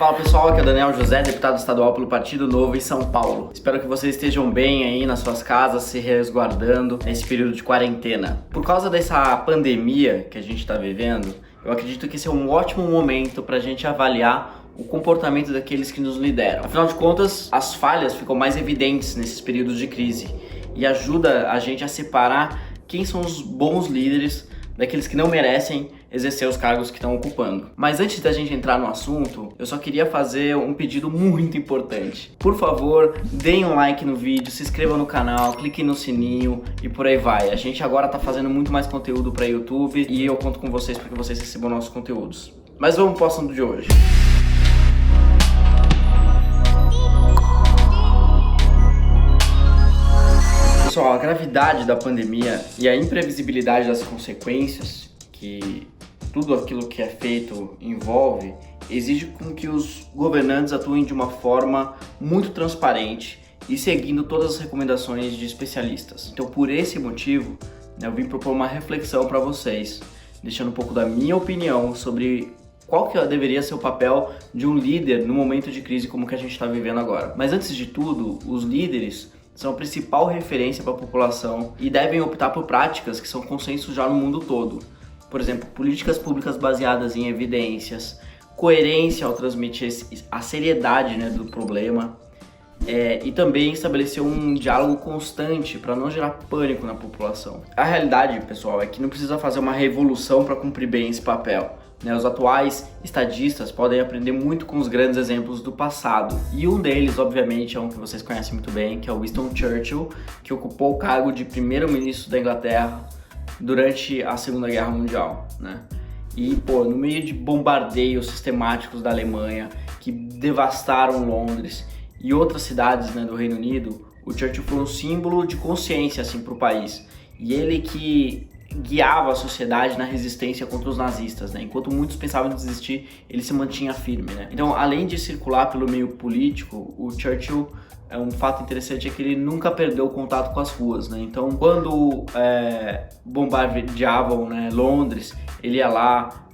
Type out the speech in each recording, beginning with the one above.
Fala pessoal, aqui é o Daniel José, deputado estadual pelo Partido Novo em São Paulo. Espero que vocês estejam bem aí nas suas casas, se resguardando nesse período de quarentena. Por causa dessa pandemia que a gente está vivendo, eu acredito que esse é um ótimo momento para a gente avaliar o comportamento daqueles que nos lideram. Afinal de contas, as falhas ficam mais evidentes nesses períodos de crise e ajuda a gente a separar quem são os bons líderes daqueles que não merecem exercer os cargos que estão ocupando. Mas antes da gente entrar no assunto, eu só queria fazer um pedido muito importante. Por favor, deem um like no vídeo, se inscrevam no canal, cliquem no sininho e por aí vai. A gente agora tá fazendo muito mais conteúdo para YouTube e eu conto com vocês para que vocês recebam nossos conteúdos. Mas vamos pro assunto de hoje. Pessoal, a gravidade da pandemia e a imprevisibilidade das consequências que tudo aquilo que é feito envolve, exige com que os governantes atuem de uma forma muito transparente e seguindo todas as recomendações de especialistas. Então, por esse motivo, eu vim propor uma reflexão para vocês, deixando um pouco da minha opinião sobre qual que deveria ser o papel de um líder no momento de crise como que a gente está vivendo agora. Mas antes de tudo, os líderes são a principal referência para a população e devem optar por práticas que são consenso já no mundo todo. Por exemplo, políticas públicas baseadas em evidências, coerência ao transmitir a seriedade, do problema e também estabelecer um diálogo constante para não gerar pânico na população. A realidade, pessoal, é que não precisa fazer uma revolução para cumprir bem esse papel. Os atuais estadistas podem aprender muito com os grandes exemplos do passado. E um deles, obviamente, é um que vocês conhecem muito bem, que é o Winston Churchill, que ocupou o cargo de primeiro-ministro da Inglaterra durante a Segunda Guerra Mundial, E, no meio de bombardeios sistemáticos da Alemanha, que devastaram Londres e outras cidades do Reino Unido, o Churchill foi um símbolo de consciência para o país. E ele que guiava a sociedade na resistência contra os nazistas, Enquanto muitos pensavam em desistir, ele se mantinha firme, Então, além de circular pelo meio político, o Churchill, um fato interessante é que ele nunca perdeu o contato com as ruas, Então, quando bombardeavam Londres, ele ia lá,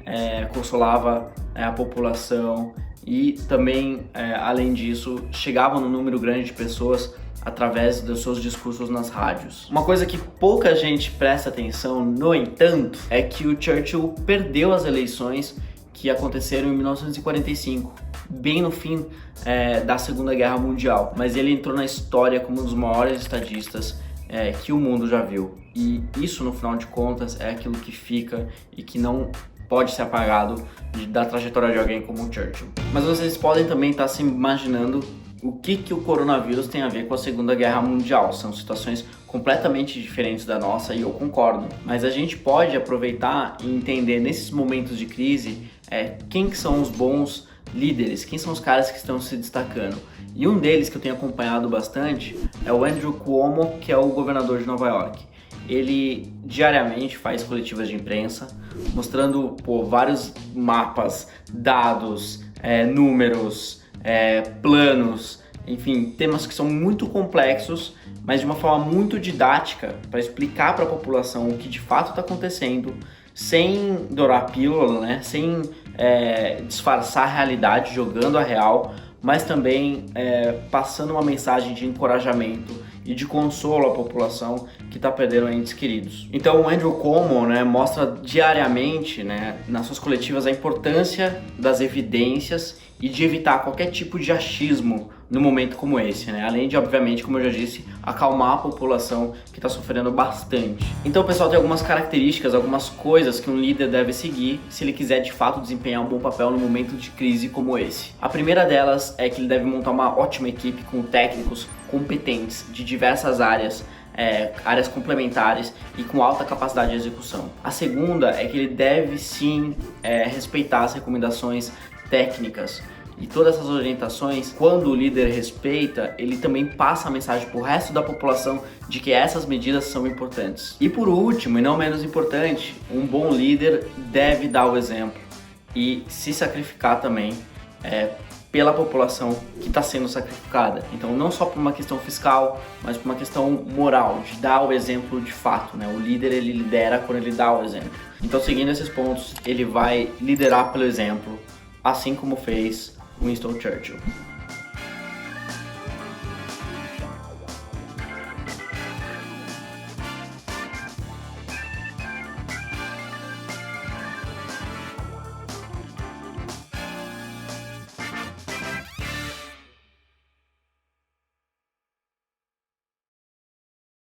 consolava a população e também, além disso, chegava num número grande de pessoas através dos seus discursos nas rádios. Uma coisa que pouca gente presta atenção, no entanto, é que o Churchill perdeu as eleições que aconteceram em 1945, bem no fim da Segunda Guerra Mundial. Mas ele entrou na história como um dos maiores estadistas que o mundo já viu. E isso, no final de contas, é aquilo que fica e que não pode ser apagado da trajetória de alguém como o Churchill. Mas vocês podem também estar se imaginando o que o coronavírus tem a ver com a Segunda Guerra Mundial. São situações completamente diferentes da nossa e eu concordo. Mas a gente pode aproveitar e entender nesses momentos de crise quem que são os bons líderes, quem são os caras que estão se destacando. E um deles que eu tenho acompanhado bastante é o Andrew Cuomo, que é o governador de Nova York. Ele diariamente faz coletivas de imprensa mostrando vários mapas, dados, números, planos, enfim, temas que são muito complexos, mas de uma forma muito didática para explicar para a população o que de fato está acontecendo, sem dourar a pílula, sem disfarçar a realidade, jogando a real, mas também passando uma mensagem de encorajamento e de consolo à população que está perdendo entes queridos. Então o Andrew Cuomo mostra diariamente nas suas coletivas a importância das evidências e de evitar qualquer tipo de achismo no momento como esse, além de, obviamente, como eu já disse, acalmar a população que está sofrendo bastante. Então, pessoal, tem algumas características, algumas coisas que um líder deve seguir se ele quiser de fato desempenhar um bom papel no momento de crise como esse. A primeira delas é que ele deve montar uma ótima equipe com técnicos competentes de diversas áreas, áreas complementares e com alta capacidade de execução. A segunda é que ele deve sim respeitar as recomendações técnicas e todas essas orientações. Quando o líder respeita, ele também passa a mensagem para o resto da população de que essas medidas são importantes. E por último, e não menos importante, um bom líder deve dar o exemplo e se sacrificar também pela população que está sendo sacrificada. Então, não só por uma questão fiscal, mas por uma questão moral, de dar o exemplo de fato, O líder, ele lidera quando ele dá o exemplo. Então, seguindo esses pontos, ele vai liderar pelo exemplo, assim como fez Winston Churchill.